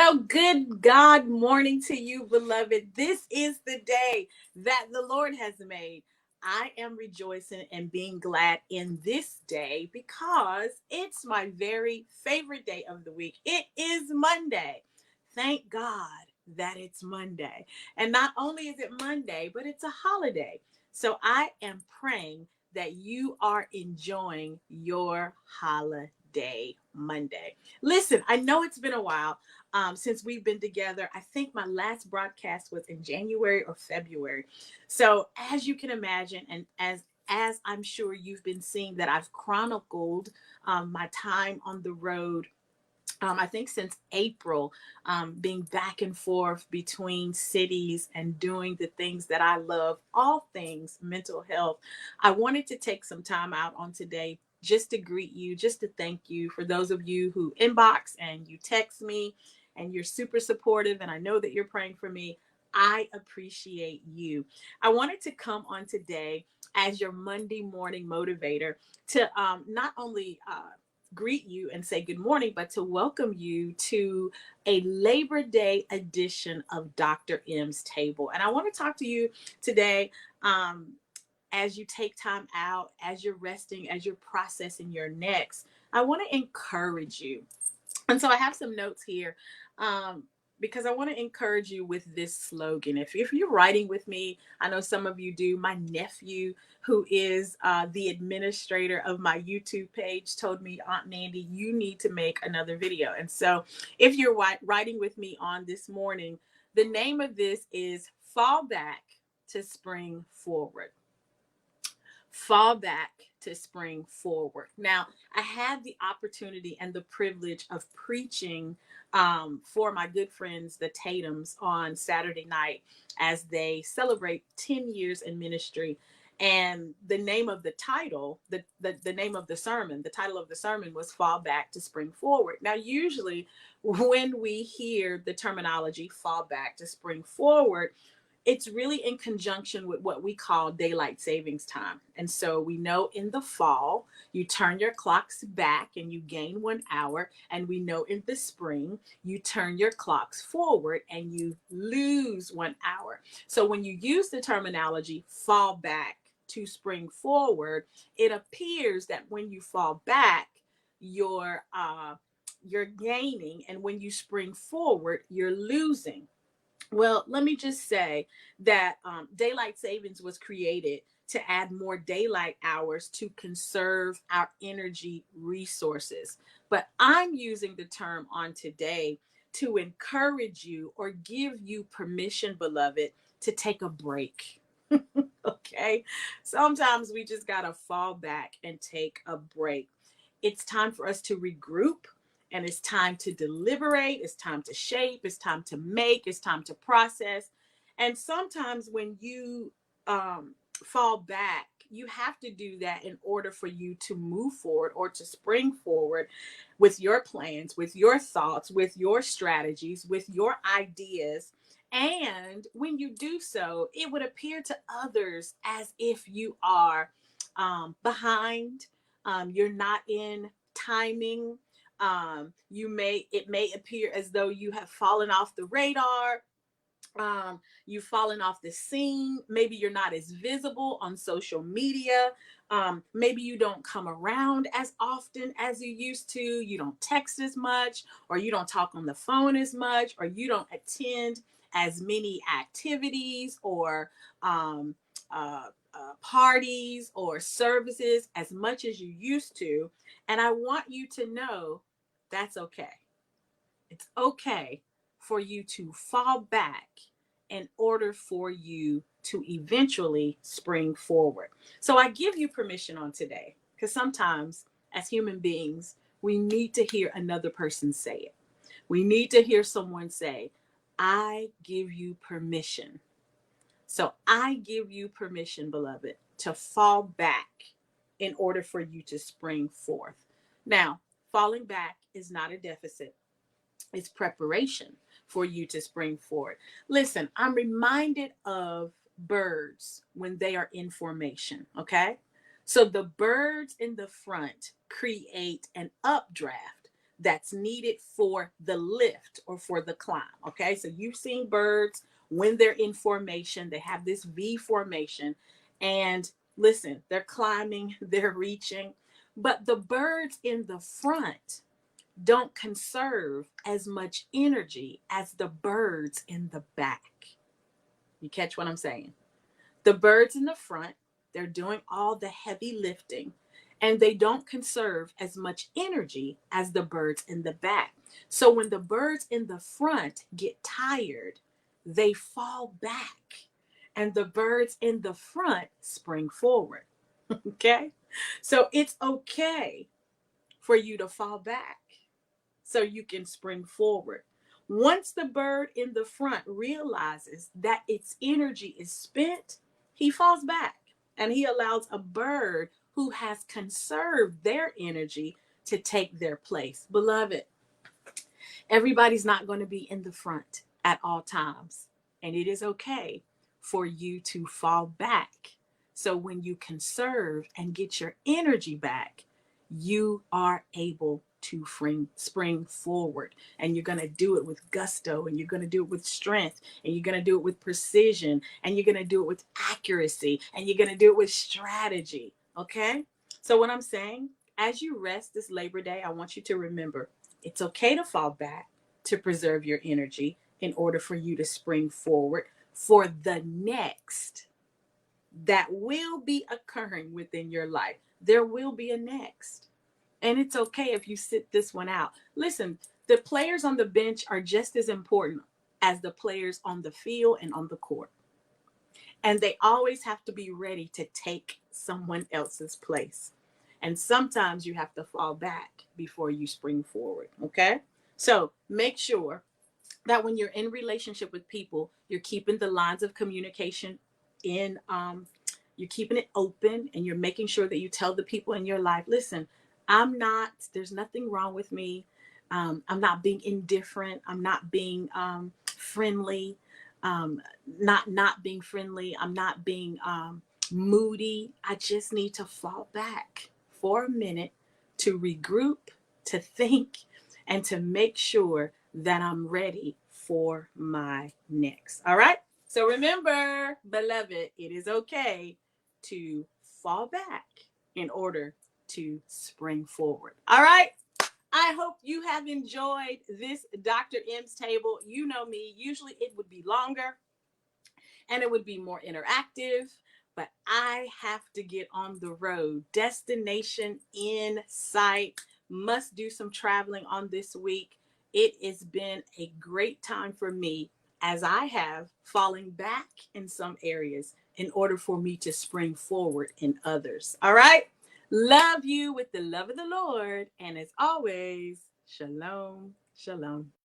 Well, good God morning to you, beloved. This is the day that the Lord has made. I am rejoicing and being glad in this day because it's my very favorite day of the week. It is Monday. Thank God that it's Monday. And not only is it Monday, but it's a holiday. So I am praying that you are enjoying your holiday Monday. Listen, I know it's been a while since we've been together. I think my last broadcast was in January or February. So as you can imagine, and as I'm sure you've been seeing that I've chronicled my time on the road. I think since April, being back and forth between cities and doing the things that I love, all things mental health. I wanted to take some time out on today just to greet you, just to thank you for those of you who inbox and you text me and you're super supportive. And I know that you're praying for me. I appreciate you. I wanted to come on today as your Monday morning motivator to not only greet you and say good morning, but to welcome you to a Labor Day edition of Dr. M's Table. And I want to talk to you today as you take time out, as you're resting, as you're processing your next. I want to encourage you. And so I have some notes here because I want to encourage you with this slogan. If you're writing with me, I know some of you do. My nephew, who is the administrator of my YouTube page, told me, Aunt Mandy, you need to make another video. And so if you're writing with me on this morning, the name of this is Fall Back to Spring Forward. Fall back to spring forward. Now, I had the opportunity and the privilege of preaching for my good friends, the Tatums, on Saturday night as they celebrate 10 years in ministry. And the name of the title, the name of the sermon, the title of the sermon was Fall Back to Spring Forward. Now, usually when we hear the terminology fall back to spring forward, it's really in conjunction with what we call daylight savings time. And so we know in the fall, you turn your clocks back and you gain 1 hour. And we know in the spring, you turn your clocks forward and you lose 1 hour. So when you use the terminology fall back to spring forward, it appears that when you fall back, you're gaining, and when you spring forward, you're losing. Well, let me just say that daylight savings was created to add more daylight hours to conserve our energy resources. But I'm using the term on today to encourage you or give you permission, beloved, to take a break. Okay. Sometimes we just got to fall back and take a break. It's time for us to regroup, and it's time to deliberate. It's time to shape. It's time to make. It's time to process. And sometimes when you fall back, you have to do that in order for you to move forward or to spring forward with your plans, with your thoughts, with your strategies, with your ideas. And when you do so, it would appear to others as if you are behind. You're not in timing. It may appear as though you have fallen off the radar. You've fallen off the scene. Maybe you're not as visible on social media. Maybe you don't come around as often as you used to. You don't text as much, or you don't talk on the phone as much, or you don't attend as many activities or um, parties or services as much as you used to. And I want you to know that's okay. It's okay for you to fall back in order for you to eventually spring forward. So I give you permission on today, because sometimes as human beings, we need to hear another person say it. We need to hear someone say, I give you permission. So I give you permission, beloved, to fall back in order for you to spring forth. Now, falling back is not a deficit. It's preparation for you to spring forward. Listen, I'm reminded of birds when they are in formation, okay? So the birds in the front create an updraft. that's needed for the lift or for the climb. Okay, so you've seen birds when they're in formation, they have this V formation, and listen, they're climbing, they're reaching, but the birds in the front don't conserve as much energy as the birds in the back. You catch what I'm saying? The birds in the front, they're doing all the heavy lifting, and they don't conserve as much energy as the birds in the back. So when the birds in the front get tired, they fall back, and the birds in the front spring forward. Okay? So it's okay for you to fall back so you can spring forward. Once the bird in the front realizes that its energy is spent, he falls back and he allows a bird who has conserved their energy to take their place. Beloved, everybody's not going to be in the front at all times, and it is okay for you to fall back. So when you conserve and get your energy back, you are able to spring forward, and you're going to do it with gusto, and you're going to do it with strength, and you're going to do it with precision, and you're going to do it with accuracy, and you're going to do it with strategy. Okay, so what I'm saying, as you rest this Labor Day, I want you to remember it's okay to fall back to preserve your energy in order for you to spring forward for the next that will be occurring within your life. There will be a next. And it's okay if you sit this one out. Listen, the players on the bench are just as important as the players on the field and on the court. And they always have to be ready to take someone else's place. And sometimes you have to fall back before you spring forward. Okay? So make sure that when you're in relationship with people, you're keeping the lines of communication in, you're keeping it open, and you're making sure that you tell the people in your life, listen, there's nothing wrong with me. I'm not being indifferent. I'm not being friendly. Not being friendly. I'm not being moody. I just need to fall back for a minute to regroup, to think, and to make sure that I'm ready for my next. All right. So remember, beloved, it is okay to fall back in order to spring forward. All right. I hope you have enjoyed this Dr. M's table. You know me, usually it would be longer and it would be more interactive, but I have to get on the road. Destination in sight. Must do some traveling on this week. It has been a great time for me as I have falling back in some areas in order for me to spring forward in others. All right. Love you with the love of the Lord. And as always, shalom, shalom.